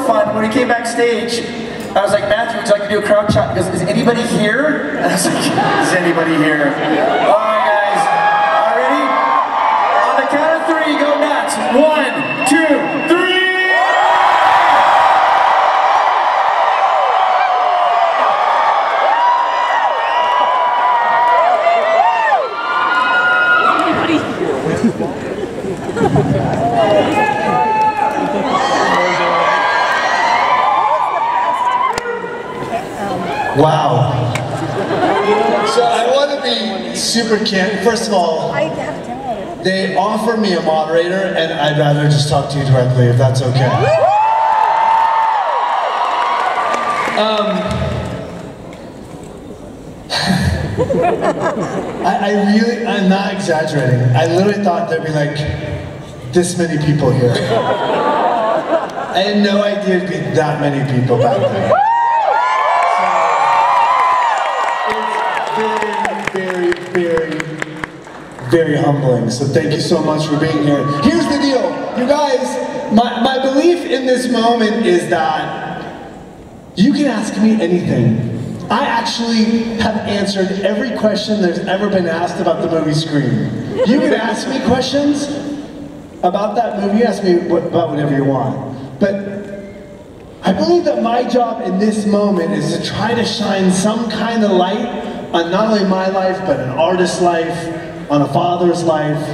fun, when he came backstage, I was like, Matthew, would you like to do a crowd shot? He goes, is anybody here? And I was like, is anybody here? All right, guys. All ready? On the count of 3, go nuts. 1, 2, 3. Wow. So I want to be super candid. First of all, they offered me a moderator, and I'd rather just talk to you directly, if that's okay. I'm not exaggerating. I literally thought there'd be like this many people here. I had no idea it'd be that many people back there. Very humbling, so thank you so much for being here. Here's the deal, you guys, my belief in this moment is that you can ask me anything. I actually have answered every question there's ever been asked about the movie Scream. You can ask me questions about that movie, you ask me about whatever you want. But I believe that my job in this moment is to try to shine some kind of light on not only my life, but an artist's life, on a father's life,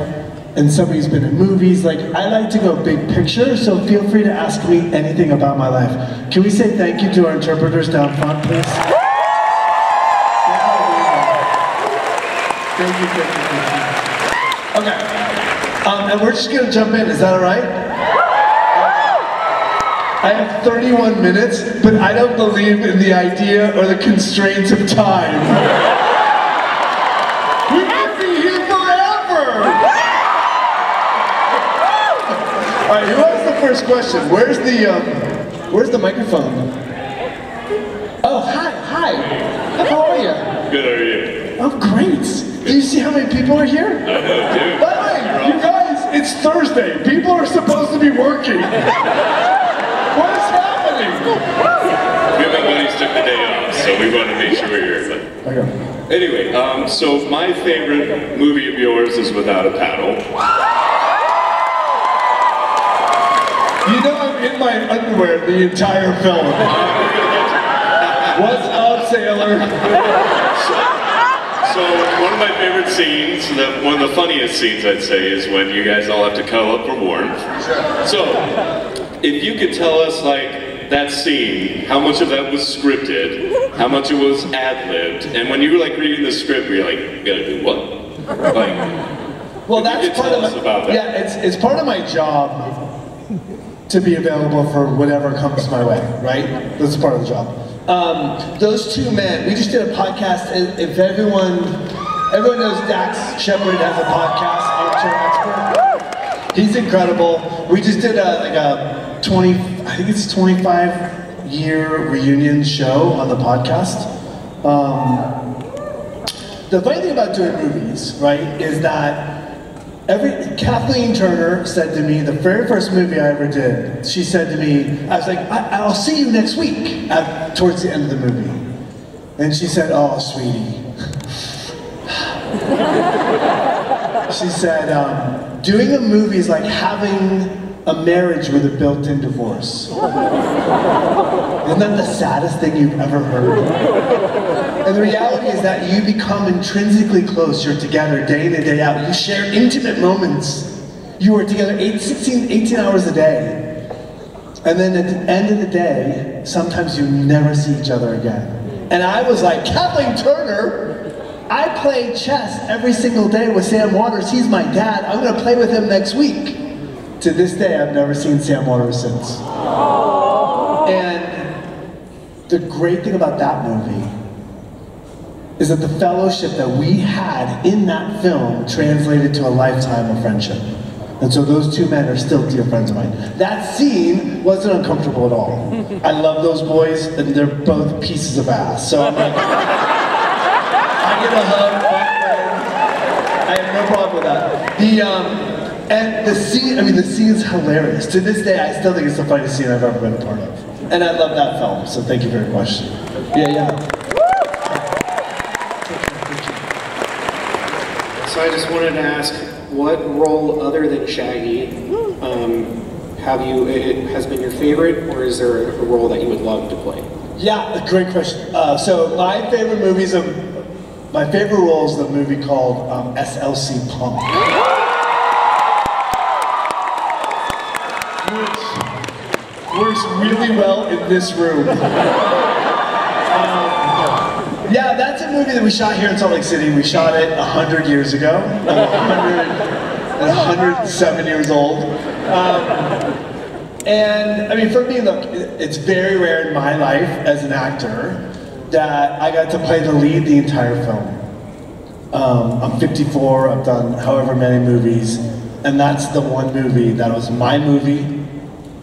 and somebody who's been in movies. Like, I like to go big picture, so feel free to ask me anything about my life. Can we say thank you to our interpreters down front, please? Thank you. Okay, and we're just gonna jump in, is that all right? I have 31 minutes, but I don't believe in the idea or the constraints of time. We might be here forever! All right, who has the first question? Where's the microphone? Oh, hi. How are you? Good, how are you? Oh, great. Do you see how many people are here? I know, dude. By the way, you guys, it's Thursday. People are supposed to be working. What is happening? Me and my buddies took the day off, so we want to make sure we're here. But okay. Anyway, so my favorite movie of yours is Without a Paddle. You know I'm in my underwear the entire film. What's up, sailor? So one of my favorite scenes, one of the funniest scenes I'd say, is when you guys all have to cuddle up for warmth. So, if you could tell us, like, that scene, how much of that was scripted, how much it was ad-libbed, and when you were like reading the script, you're like, you gotta do what? Like, well, that's part of my, yeah, it's part of my job to be available for whatever comes my way, right? That's part of the job. Those two men, we just did a podcast, and if everyone knows Dax Shepard has a podcast, Armchair Expert. He's incredible. We just did like a 25-year reunion show on the podcast. The funny thing about doing movies, right, is that Kathleen Turner said to me, the very first movie I ever did, she said to me, I was like, I'll see you next week, towards the end of the movie. And she said, oh, sweetie. She said, doing a movie is like having a marriage with a built-in divorce. Isn't that the saddest thing you've ever heard? And the reality is that you become intrinsically close. You're together day in and day out. You share intimate moments. You are together 18 hours a day. And then at the end of the day, sometimes you never see each other again. And I was like, Kathleen Turner, I play chess every single day with Sam Waters. He's my dad. I'm going to play with him next week. To this day, I've never seen Sam Waters since. And the great thing about that movie is that the fellowship that we had in that film translated to a lifetime of friendship. And so those two men are still dear friends of mine. That scene wasn't uncomfortable at all. I love those boys, and they're both pieces of ass. So I'm like, I get a hug, I have no problem with that. And the scene, I mean, the scene's hilarious. To this day, I still think it's the funniest scene I've ever been a part of. And I love that film, so thank you for your question. Yeah. So I just wanted to ask, what role other than Shaggy has been your favorite, or is there a role that you would love to play? Yeah, a great question. So my favorite role is the movie called SLCPunk. Which works really well in this room. Yeah, that's a movie that we shot here in Salt Lake City. We shot it 100 years ago. 107 years old. And I mean, for me, look, it's very rare in my life as an actor that I got to play the lead the entire film. I'm 54, I've done however many movies, and that's the one movie that was my movie,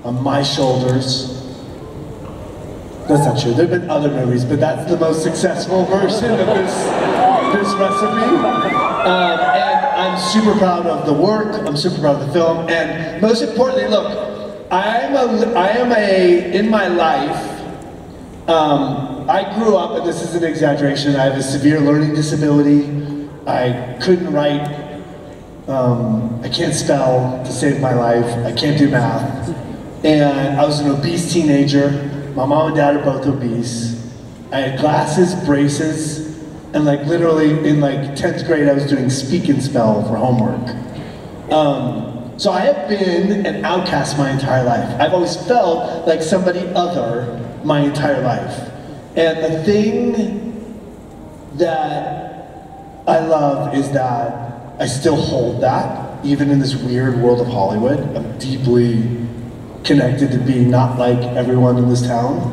on my shoulders. That's not true, there have been other movies, but that's the most successful version of this recipe. And I'm super proud of the work, I'm super proud of the film, and most importantly, look, in my life, I grew up, and this is an exaggeration, I have a severe learning disability. I couldn't write, I can't spell to save my life, I can't do math. And I was an obese teenager. My mom and dad are both obese. I had glasses, braces, and like literally in like 10th grade I was doing speak and spell for homework. So I have been an outcast my entire life. I've always felt like somebody other my entire life. And the thing that I love is that I still hold that, even in this weird world of Hollywood. I'm deeply connected to being not like everyone in this town.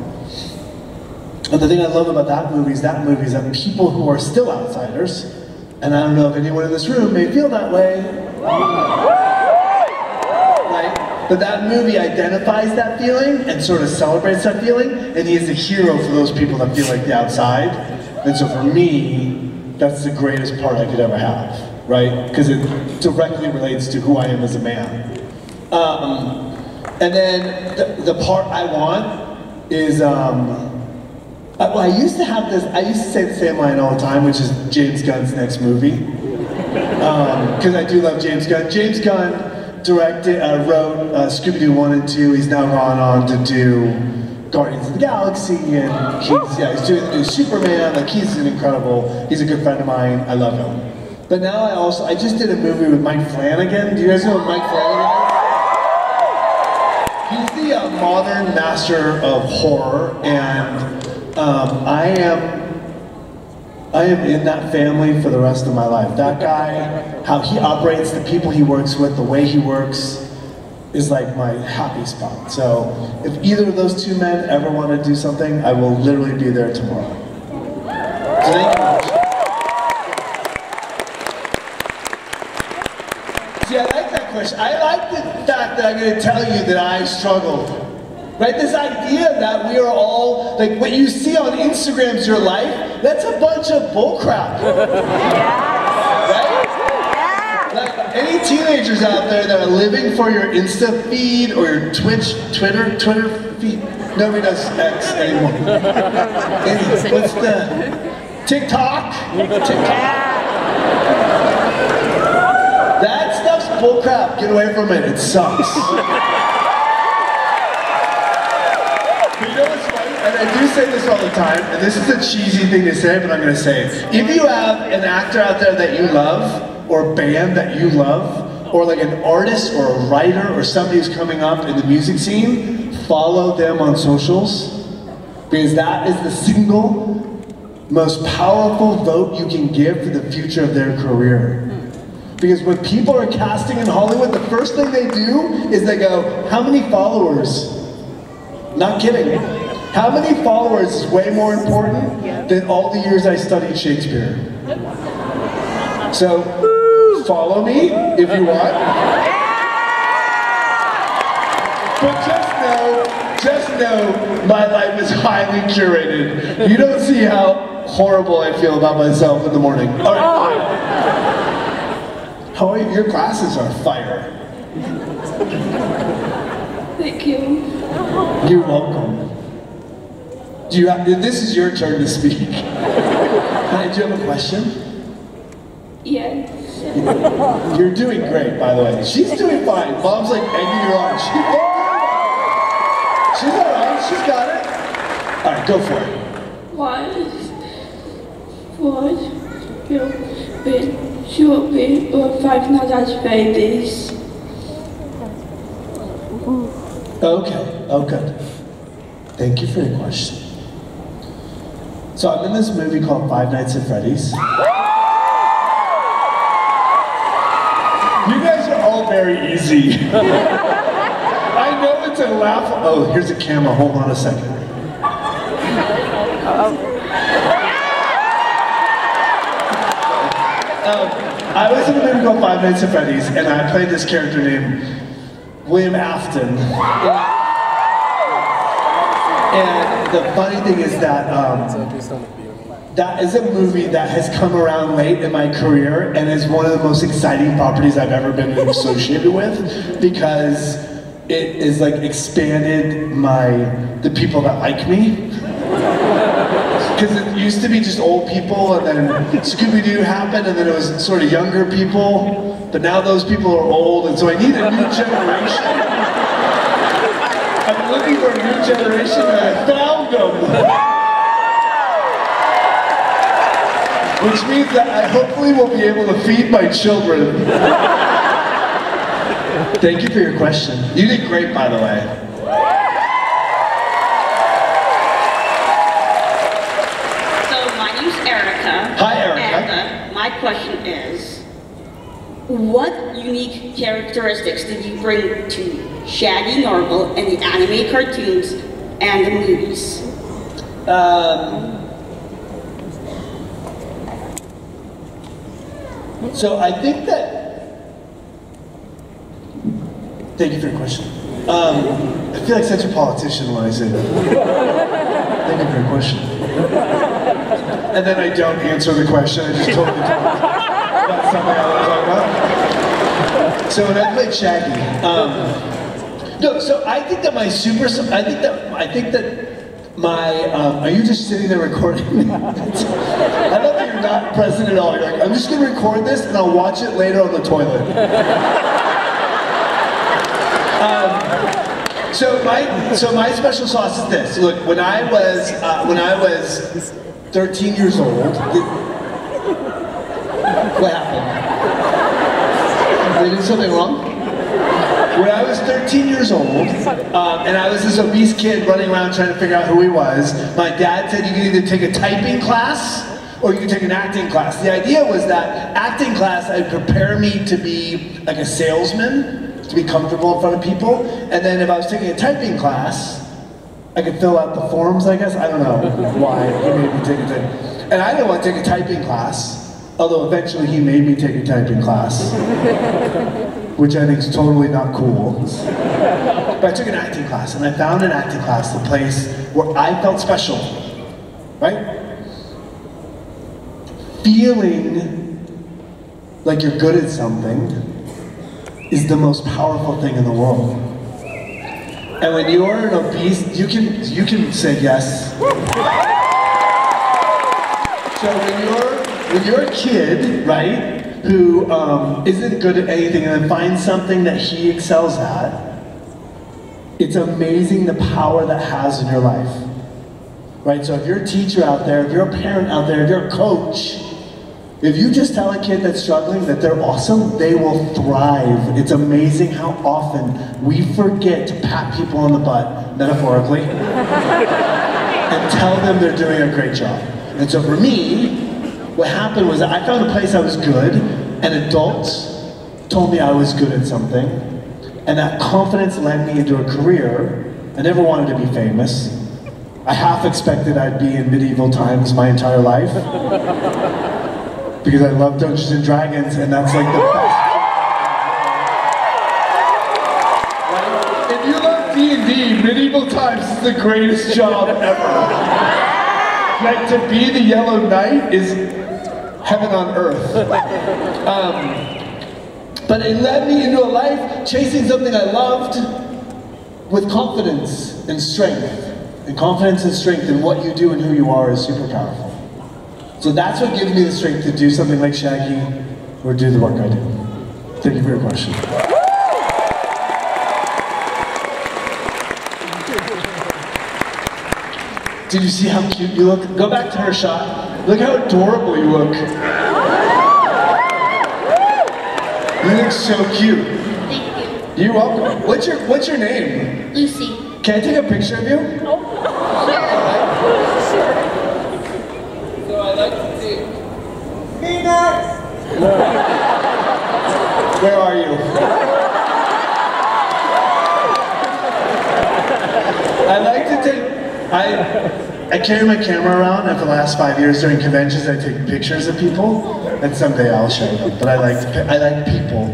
And the thing I love about that movie is that people who are still outsiders, and I don't know if anyone in this room may feel that way, right? But that movie identifies that feeling and sort of celebrates that feeling, and he is a hero for those people that feel like the outside. And so for me, that's the greatest part I could ever have, right? Because it directly relates to who I am as a man. And then the part I want is, well, I used to say the same line all the time, which is James Gunn's next movie. Because I do love James Gunn. James Gunn wrote Scooby-Do 1 and 2. He's now gone on to do Guardians of the Galaxy, and he's doing the new Superman. Like, he's a good friend of mine. I love him. But now I just did a movie with Mike Flanagan. Do you guys know who Mike Flanagan is? He's the modern master of horror, and I am in that family for the rest of my life. That guy, how he operates, the people he works with, the way he works, is like my happy spot. So if either of those two men ever want to do something, I will literally be there tomorrow. So thank you. See, I like that question. I like the fact that I'm going to tell you that I struggled. Right? This idea that we are all, like what you see on Instagram's your life, that's a bunch of bullcrap. Right? Like, any teenagers out there that are living for your Insta feed or your Twitter feed? Nobody does X anymore. What's the TikTok? That stuff's bullcrap. Get away from it. It sucks. But you know what's funny? And I do say this all the time, and this is a cheesy thing to say, but I'm going to say it. If you have an actor out there that you love, or a band that you love, or like an artist or a writer or somebody who's coming up in the music scene, follow them on socials, because that is the single most powerful vote you can give for the future of their career. Because when people are casting in Hollywood, the first thing they do is they go, how many followers? Not kidding. How many followers is way more important than all the years I studied Shakespeare. So, follow me if you want. But just know, my life is highly curated. You don't see how horrible I feel about myself in the morning. All right. How are you? Your glasses are fire. Thank you. You're welcome. Do you have, this is your turn to speak. Hi, do you have a question? Yes. You're doing great, by the way. She's doing fine. Mom's like egging her on. She's all right. She's got it. All right, go for it. Should be Five Nights at Freddy's. Okay, oh good. Thank you for your question. So I'm in this movie called Five Nights at Freddy's. You guys are all very easy. I know it's a laugh. Oh, here's a camera. Hold on a second. I was in a movie called Five Nights at Freddy's, and I played this character named William Afton. And the funny thing is that that is a movie that has come around late in my career and is one of the most exciting properties I've ever been associated with, because it is like expanded the people that like me. Because it used to be just old people, and then Scooby-Doo happened, and then it was sort of younger people, but now those people are old, and so I need a new generation. I'm looking for a new generation, and I found them. Which means that I hopefully will be able to feed my children. Thank you for your question. You did great, by the way. Hi, Erica. And my question is, what unique characteristics did you bring to Shaggy Normal and the anime cartoons and the movies? So I think that, thank you for your question. I feel like such a politician when I say that. Thank you for your question. And then I don't answer the question, I just totally talk about something I want to talk about. So when I played Shaggy, no, so I think that are you just sitting there recording? I love that you're not present at all. You're like, I'm just gonna record this and I'll watch it later on the toilet. So my special sauce is this. Look, when I was 13 years old. What happened? Did I do something wrong? When I was 13 years old, and I was this obese kid running around trying to figure out who he was, my dad said you could either take a typing class or you could take an acting class. The idea was that acting class would prepare me to be like a salesman, to be comfortable in front of people, and then if I was taking a typing class, I could fill out the forms, I guess. I don't know why he made me take a typing. And I didn't want to take a typing class, although eventually he made me take a typing class, which I think is totally not cool. But I took an acting class, and I found an acting class, the place where I felt special, right? Feeling like you're good at something is the most powerful thing in the world. And when you're an obese, you can say yes. So when you're a kid, right, who isn't good at anything and then finds something that he excels at, it's amazing the power that has in your life, right? So if you're a teacher out there, if you're a parent out there, if you're a coach, if you just tell a kid that's struggling that they're awesome, they will thrive. It's amazing how often we forget to pat people on the butt, metaphorically, and tell them they're doing a great job. And so for me, what happened was that I found a place I was good, and adults told me I was good at something, and that confidence led me into a career. I never wanted to be famous. I half expected I'd be in medieval times my entire life. Because I love Dungeons and Dragons, and that's like the best. Right? If you love D&D, medieval times is the greatest job ever. Like, to be the Yellow Knight is heaven on earth. But it led me into a life chasing something I loved with confidence and strength. And confidence and strength in what you do and who you are is super powerful. So that's what gives me the strength to do something like Shaggy or do the work I do. Thank you for your question. Did you see how cute you look? Go back to her shot. Look how adorable you look. You look so cute. Thank you. You're welcome. What's your name? Lucy. Can I take a picture of you? Sure. So I like to see. Where are you? I like to take, I carry my camera around, and for the last 5 years during conventions I take pictures of people, and someday I'll show them. But I like people.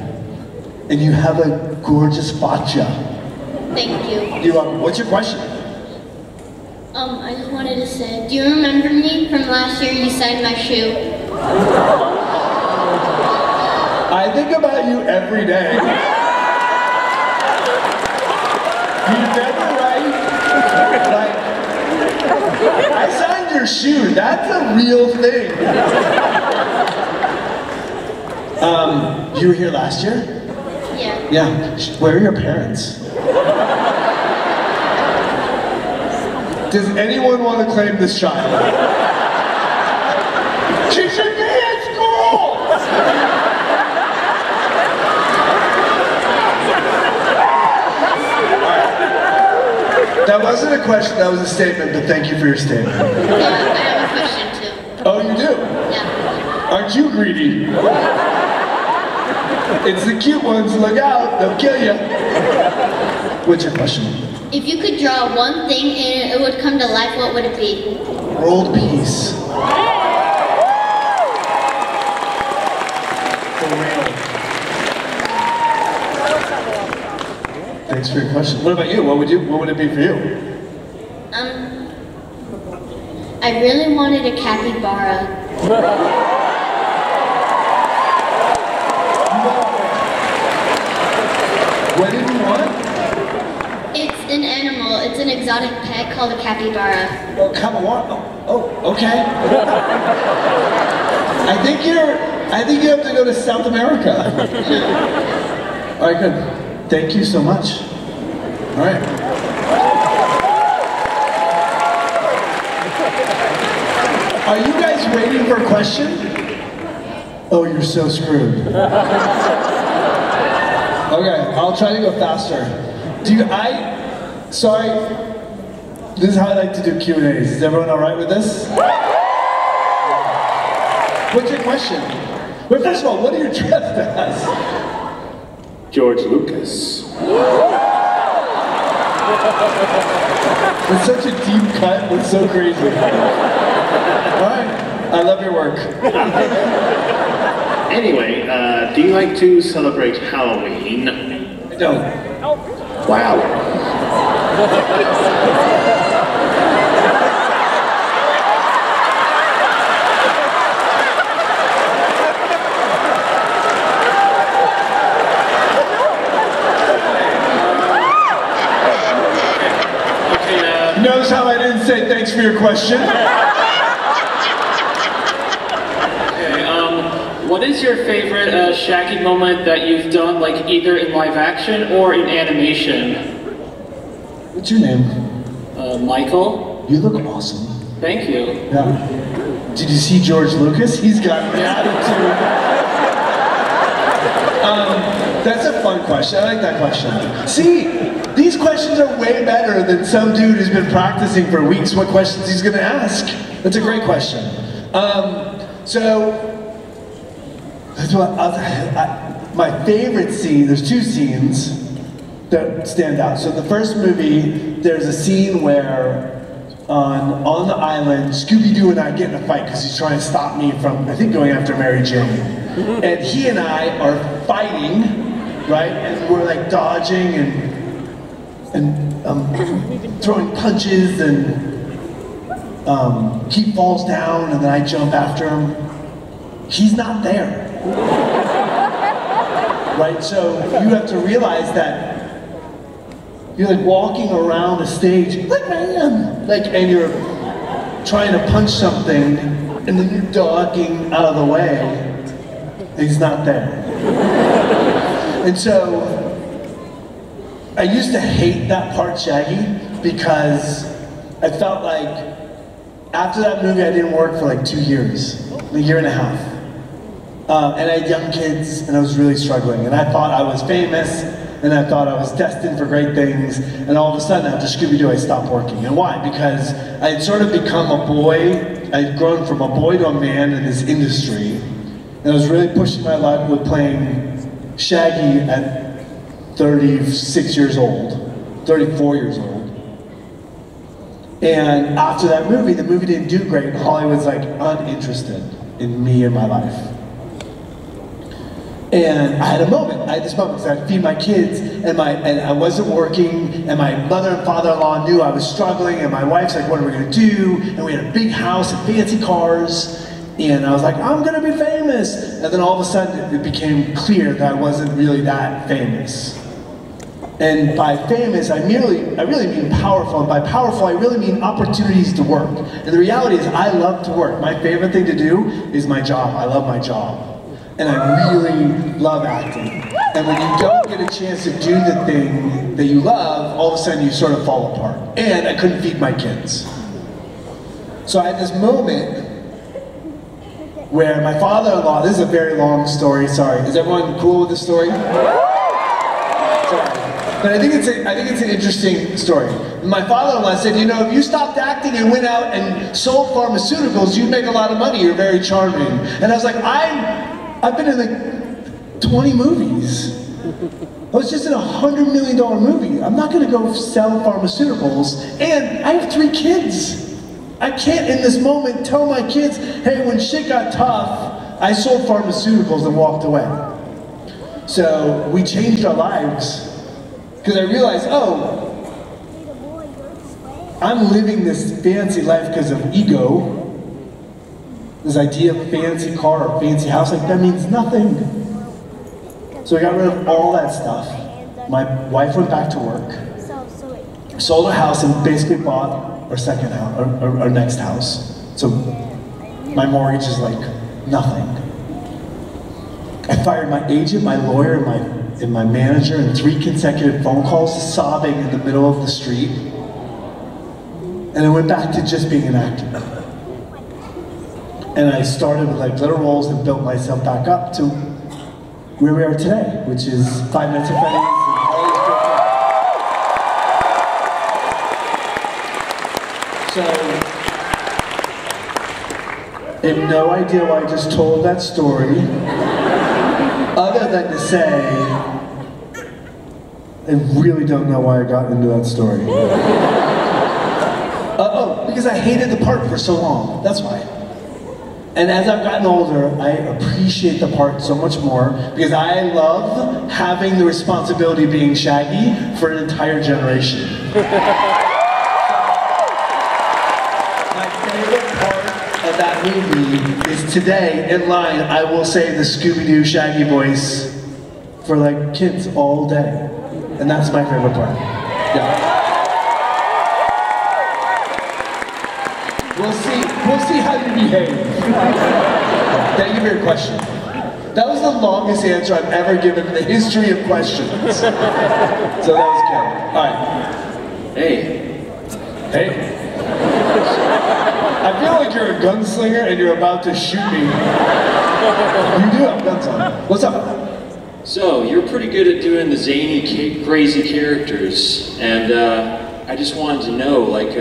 And you have a gorgeous facia. Thank you. You're welcome. What's your question? I just wanted to say, do you remember me from last year? You signed my shoe. I think about you every day. You're never right. Like, I signed your shoe. That's a real thing. You were here last year? Yeah. Yeah. Where are your parents? Does anyone want to claim this child? She should be at school! That wasn't a question, that was a statement, but thank you for your statement. I have a question too. Oh, you do? Yeah. Aren't you greedy? It's the cute ones, look out, they'll kill you. What's your question? If you could draw one thing and it would come to life, what would it be? World peace. For real. Thanks for your question. What about you? What would it be for you? I really wanted a capybara. What did you want? It's an animal. It's an exotic pet called a capybara. Oh, come on. Oh, okay. I think you have to go to South America. All right, good. Thank you so much. All right. Are you guys waiting for a question? Oh, you're so screwed. Okay, I'll try to go faster. Sorry, this is how I like to do Q&As. Is everyone all right with this? What's your question? Well, first of all, what are you dressed as? George Lucas. It's such a deep cut, it's so crazy. All right, I love your work. Anyway, do you like to celebrate Halloween? No. Wow. Notice how I didn't say thanks for your question? What is your favorite Shaggy moment that you've done, like either in live action or in animation? What's your name? Michael. You look awesome. Thank you. Yeah. Did you see George Lucas? He's got an attitude. That's a fun question. I like that question. See, these questions are way better than some dude who's been practicing for weeks what questions he's going to ask. That's a great question. That's what my favorite scene, there's two scenes that stand out. So the first movie, there's a scene where on the island, Scooby-Do and I get in a fight because he's trying to stop me from, I think, going after Mary Jane. And he and I are fighting, right? And we're like dodging and throwing punches, and he falls down and then I jump after him. He's not there. right? So you have to realize that you're like walking around a stage, like man, like, and you're trying to punch something, and then you're ducking out of the way, and he's not there. And so, I used to hate that part, Shaggy, because I felt like after that movie I didn't work for like 2 years, a year and a half. And I had young kids, and I was really struggling, and I thought I was famous, and I thought I was destined for great things, and all of a sudden after Scooby-Doo I stopped working. And why? Because I had sort of become a boy, I had grown from a boy to a man in this industry, and I was really pushing my luck with playing Shaggy at 36 years old, 34 years old. And after that movie, the movie didn't do great, and Hollywood's like uninterested in me and my life. And I had a moment, I had this moment, because I'd feed my kids, and I wasn't working, and my mother and father-in-law knew I was struggling, and my wife's like, what are we gonna do? And we had a big house and fancy cars, and I was like, I'm gonna be famous. And then all of a sudden, it became clear that I wasn't really that famous. And by famous, I really mean powerful, and by powerful, I really mean opportunities to work. And the reality is, I love to work. My favorite thing to do is my job. I love my job. And I really love acting. And when you don't get a chance to do the thing that you love, all of a sudden you sort of fall apart. And I couldn't feed my kids. So I had this moment where my father-in-law, this is a very long story, sorry. Is everyone cool with this story? Sorry. But I think it's an interesting story. My father-in-law said, you know, if you stopped acting and went out and sold pharmaceuticals, you'd make a lot of money, you're very charming. And I was like, I've been in like 20 movies. I was just in a $100 million movie. I'm not gonna go sell pharmaceuticals, and I have 3 kids. I can't in this moment tell my kids, hey, when shit got tough, I sold pharmaceuticals and walked away. So we changed our lives, because I realized, oh, I'm living this fancy life because of ego. This idea of fancy car or fancy house, like that means nothing. So I got rid of all that stuff. My wife went back to work, sold our house, and basically bought our second house, our next house. So my mortgage is like nothing. I fired my agent, my lawyer, and my manager in 3 consecutive phone calls, sobbing in the middle of the street. And I went back to just being an actor. And I started with like little roles and built myself back up to where we are today, which is 5 Minutes of FanX and all these great things. So, I have no idea why I just told that story, other than to say, I really don't know why I got into that story. Because I hated the part for so long, that's why. And as I've gotten older, I appreciate the part so much more, because I love having the responsibility of being Shaggy for an entire generation. My favorite part of that movie is today, in line, I will say the Scooby-Doo Shaggy voice for like kids all day. And that's my favorite part. Yeah. We'll see how you behave. Thank you for your question. That was the longest answer I've ever given in the history of questions. So that was good. All right. Hey. Hey. I feel like you're a gunslinger and you're about to shoot me. You do have guns on. What's up? So, you're pretty good at doing the zany, crazy characters, and I just wanted to know, like,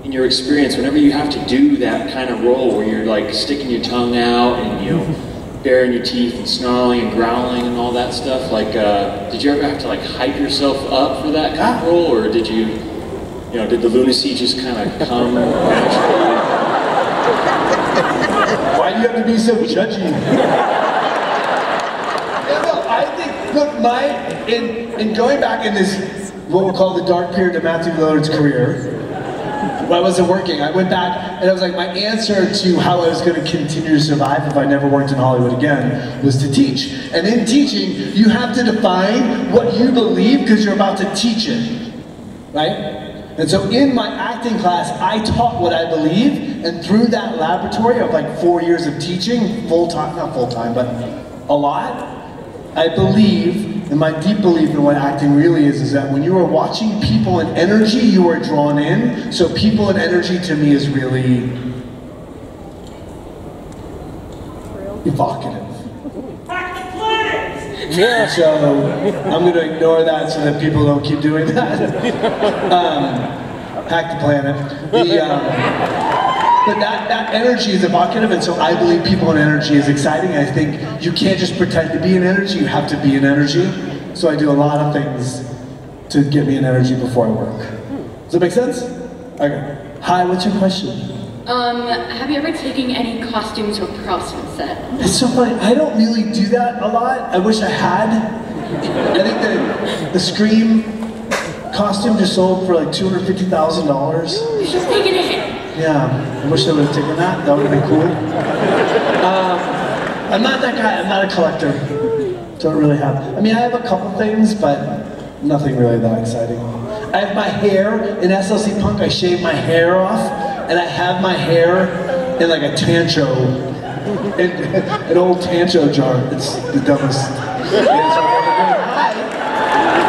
in your experience, whenever you have to do that kind of role where you're like sticking your tongue out and, you know, baring your teeth and snarling and growling and all that stuff, like, did you ever have to like hype yourself up for that kind of role, or did you know, did the lunacy just kind of come naturally? Why do you have to be so judgy? Look, in going back in this, what we'll call the dark period of Matthew Lillard's career, I wasn't working. I went back, and it was like my answer to how I was going to continue to survive if I never worked in Hollywood again was to teach. And in teaching, you have to define what you believe because you're about to teach it, right? And so in my acting class, I taught what I believe, and through that laboratory of like 4 years of teaching, full-time, not full-time, but a lot, I believe, and my deep belief in what acting really is that when you are watching people and energy, you are drawn in. So people and energy to me is really evocative. Yeah. So I'm going to ignore that so that people don't keep doing that. Hack the planet. But that energy is evocative, and so I believe people and energy is exciting. I think you can't just pretend to be an energy, you have to be an energy. So I do a lot of things to get me an energy before I work. Does that make sense? Okay. Hi, what's your question? Have you ever taken any costumes or props from set? It's so funny, I don't really do that a lot. I wish I had. I think the Scream costume just sold for like $250,000. You should have taken it. Yeah, I wish I would have taken that. That would have been cool. I'm not that guy. I'm not a collector. Don't really have. I mean, I have a couple things, but nothing really that exciting. I have my hair in SLCPunk. I shave my hair off, and I have my hair in like a Tancho, an old Tancho jar. It's the dumbest answer I've ever given. Hi.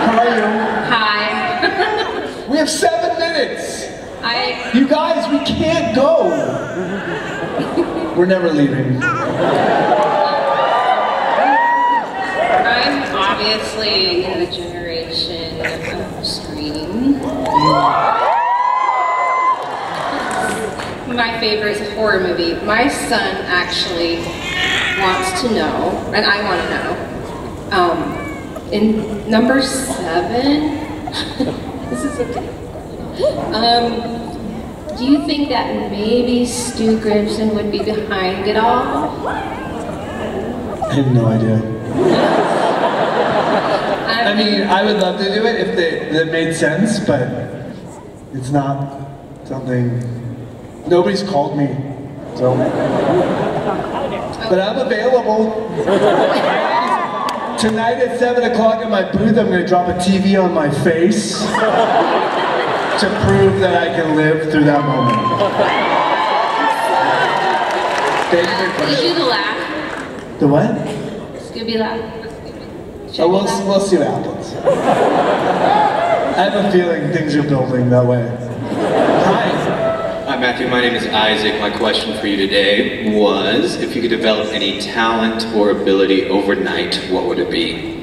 How are you? Hi. We have 7 minutes. You guys, we can't go. We're never leaving. I'm obviously in the generation of Scream. My favorite is a horror movie. My son actually wants to know, and I want to know, in number 7, this is okay. Do you think that maybe Stu Grimson would be behind it all? I have no idea. I mean, I would love to do it if that made sense, but it's not something. Nobody's called me, so. But I'm available. Tonight at 7 o'clock at my booth, I'm going to drop a TV on my face to prove that I can live through that moment. Thank you for your question. Did you do the laugh? The what? Scooby laugh. Oh, we'll see what happens. I have a feeling things are building that way. Hi. Hi Matthew, my name is Isaac. My question for you today was, if you could develop any talent or ability overnight, what would it be?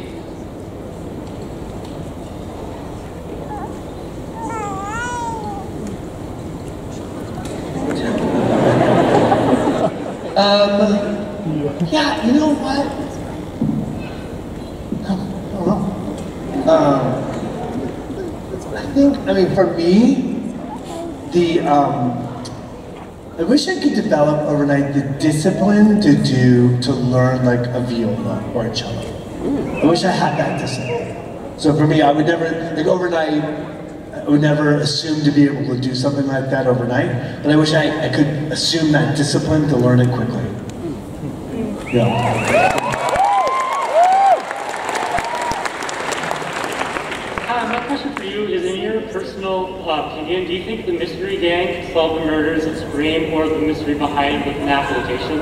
Yeah, you know what? I mean, for me, I wish I could develop overnight the discipline to learn like a viola or a cello. I wish I had that discipline. So for me, I would never, like overnight, I would never assume to be able to do something like that overnight, but I wish I could assume that discipline to learn it quickly. Yeah. My question for you is, in your personal opinion, do you think the mystery gang solved the murders at Scream, or the mystery behind the FNAF location?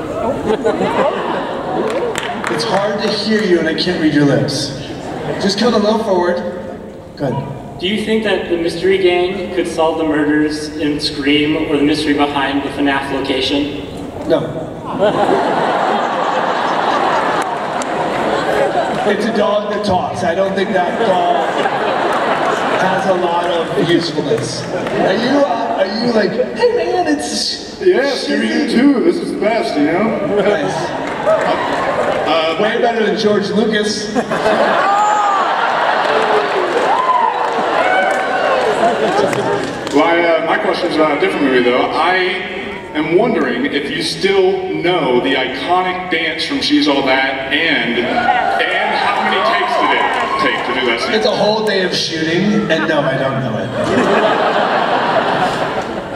It's hard to hear you and I can't read your lips. Just come a little forward. Good. Do you think that the mystery gang could solve the murders in Scream, or the mystery behind the FNAF location? No. It's a dog that talks. I don't think that dog has a lot of usefulness. Are you like, hey man, it's... Yeah, Scooby-Do too. This is the best, you know? Nice. Way better than George Lucas. Well, my question's about a different movie though. I am wondering if you still know the iconic dance from She's All That, and how many takes did it take to do that scene? It's a whole day of shooting, and no, I don't know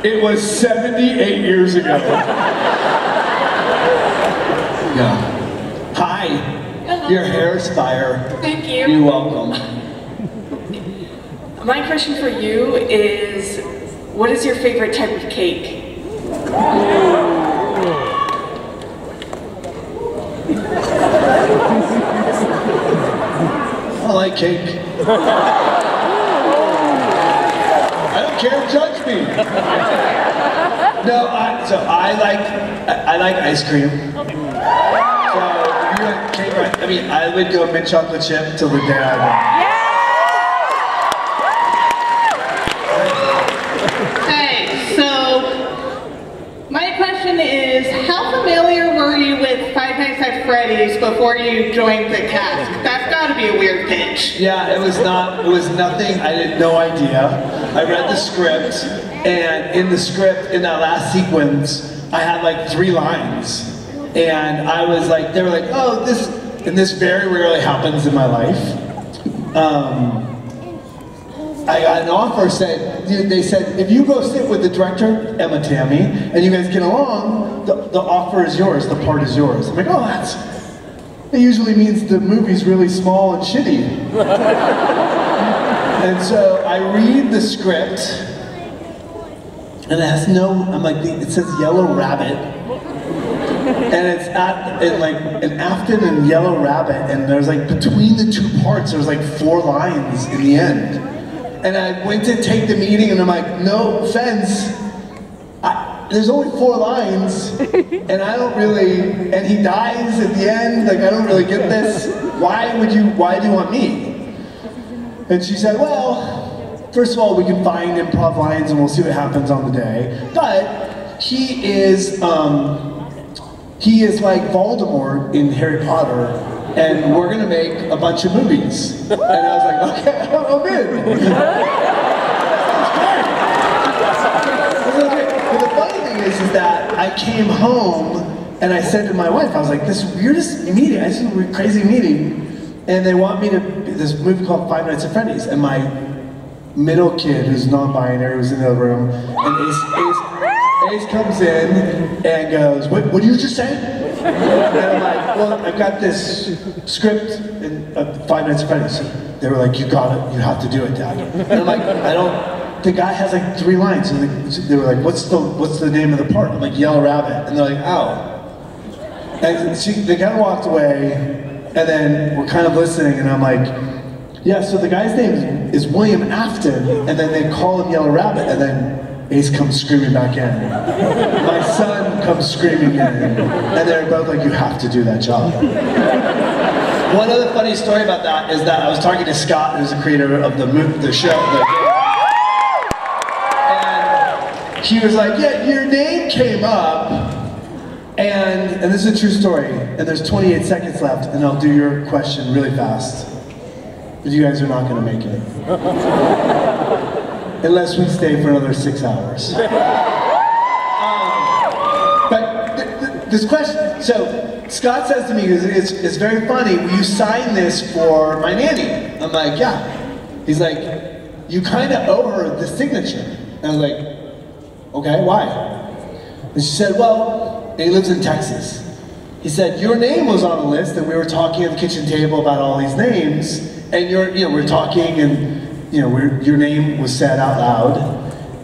it. It was 78 years ago. Yeah. Hi. Hello. Your hair's fire. Thank you. You're welcome. My question for you is, what is your favorite type of cake? I like cake. I don't care, judge me. No, I like ice cream. So if you like cake, right? I mean, I would go mint chocolate chip till the day I die. Hey, so my question is, how familiar were you with Five Nights at Freddy's before you joined the cast? That's got to be a weird pitch. Yeah, it was nothing, I had no idea. I read the script, and in the script, in that last sequence, I had like 3 lines. And I was like, they were like, oh, this very rarely happens in my life. I got an offer, they said, if you go sit with the director, Emma Tammy, and you guys get along, the offer is yours, the part is yours. I'm like, oh, it usually means the movie's really small and shitty. And so I read the script, and it has it says Yellow Rabbit, and it's in Afton and Yellow Rabbit, and there's like, between the 2 parts, there's like 4 lines in the end. And I went to take the meeting, and I'm like, no offense, there's only 4 lines, and I don't really, and he dies at the end, like I don't really get this. Why do you want me? And she said, well, first of all, we can find improv lines and we'll see what happens on the day. But he is like Voldemort in Harry Potter, and we're gonna make a bunch of movies. And I was like, okay, I'm in. But the funny thing is that I came home and I said to my wife, I was like, this weirdest meeting, this is a crazy meeting, and they want me to, this movie called Five Nights at Freddy's, and my middle kid, who's non-binary, was in the other room, and Ace comes in and goes, what did you just say? And I'm like, well, I've got this script in Five Nights at Freddy's. They were like, you got it, you have to do it, Dad. And I'm like, the guy has like 3 lines, and they were like, what's the name of the part? I'm like, Yellow Rabbit. And they're like, oh. And they kind of walked away, and then we're kind of listening, and I'm like, yeah, so the guy's name is William Afton, and then they call him Yellow Rabbit, and then Ace comes screaming back in. My son comes screaming in, and they're both like, you have to do that job. One other funny story about that is that I was talking to Scott, who's the creator of the show, and he was like, yeah, your name came up, and this is a true story, and there's 28 seconds left, and I'll do your question really fast. But you guys are not gonna make it. Unless we stay for another 6 hours. But this question, so Scott says to me, it's very funny, will you sign this for my nanny? I'm like, yeah. He's like, you kind of owe her the signature. And I was like, okay, why? And she said, well, and he lives in Texas. He said, your name was on a list, and we were talking at the kitchen table about all these names, and we're talking, and your name was said out loud,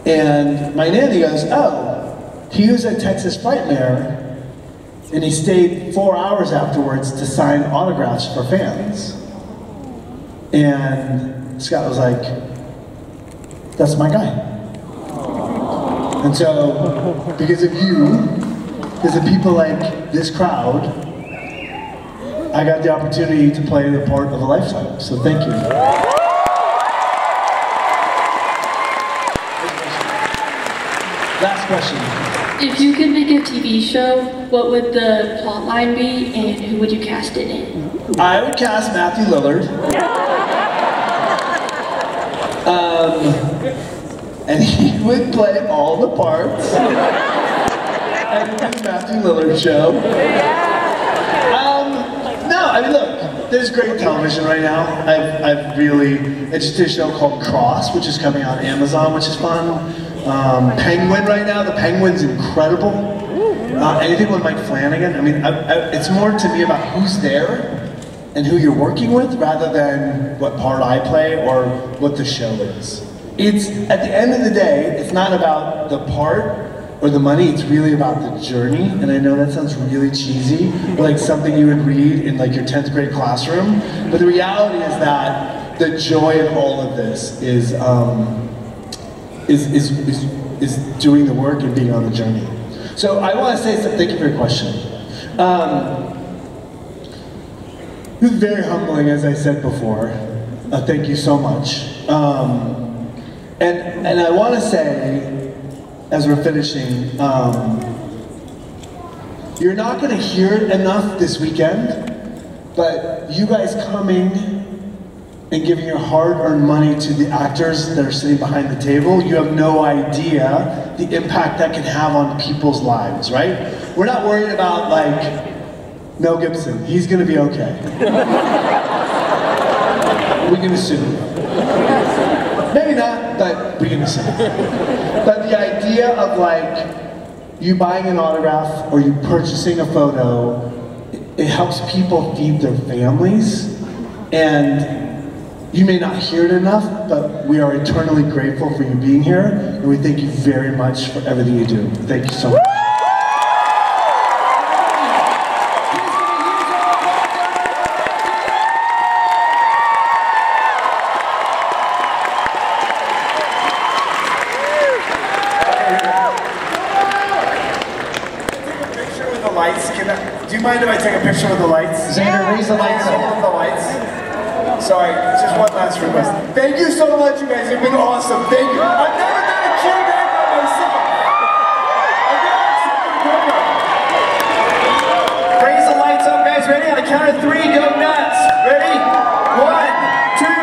and my nanny goes, oh, he was at Texas Frightmare, and he stayed 4 hours afterwards to sign autographs for fans. And Scott was like, that's my guy. And so, because of you, because of people like this crowd, I got the opportunity to play the part of a lifetime, so thank you. Last question. If you could make a TV show, what would the plot line be, and who would you cast it in? I would cast Matthew Lillard. And he would play all the parts. And do the Matthew Lillard show. No, I mean, look, there's great television right now. I just did a show called Cross, which is coming out on Amazon, which is fun. Penguin right now. The Penguin's incredible. Anything with Mike Flanagan. I mean, it's more to me about who's there and who you're working with rather than what part I play or what the show is. It's, at the end of the day, it's not about the part or the money, it's really about the journey. And I know that sounds really cheesy, like something you would read in like your 10th grade classroom. But the reality is that the joy of all of this is doing the work and being on the journey. So I want to say something, thank you for your question. This is very humbling, as I said before. Thank you so much. And I want to say, as we're finishing, you're not going to hear it enough this weekend, but you guys coming and giving your hard-earned money to the actors that are sitting behind the table, you have no idea the impact that can have on people's lives, right? We're not worried about, like, Mel Gibson. He's going to be okay. We can assume. Maybe not, but we can assume. But the idea of, like, you buying an autograph or you purchasing a photo, it helps people feed their families. And you may not hear it enough, but we are eternally grateful for you being here, and we thank you very much for everything you do. Thank you so much. Do you mind if I take a picture with the lights? Xander, raise the lights up. Hold the lights. Sorry, just one last request. Thank you so much, you guys. You've been awesome. Thank you. I've never done a Q&A by myself. Raise the lights up, guys. Ready? On the count of 3, go nuts. Ready? 1, 2, 3.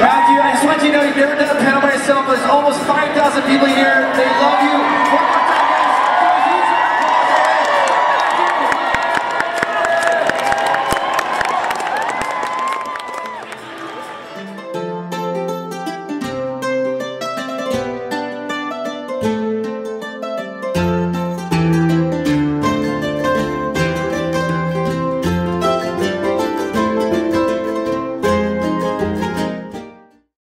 Matthew, I just want you to know you've never done a panel by yourself. There's almost 5,000 people here. They love you.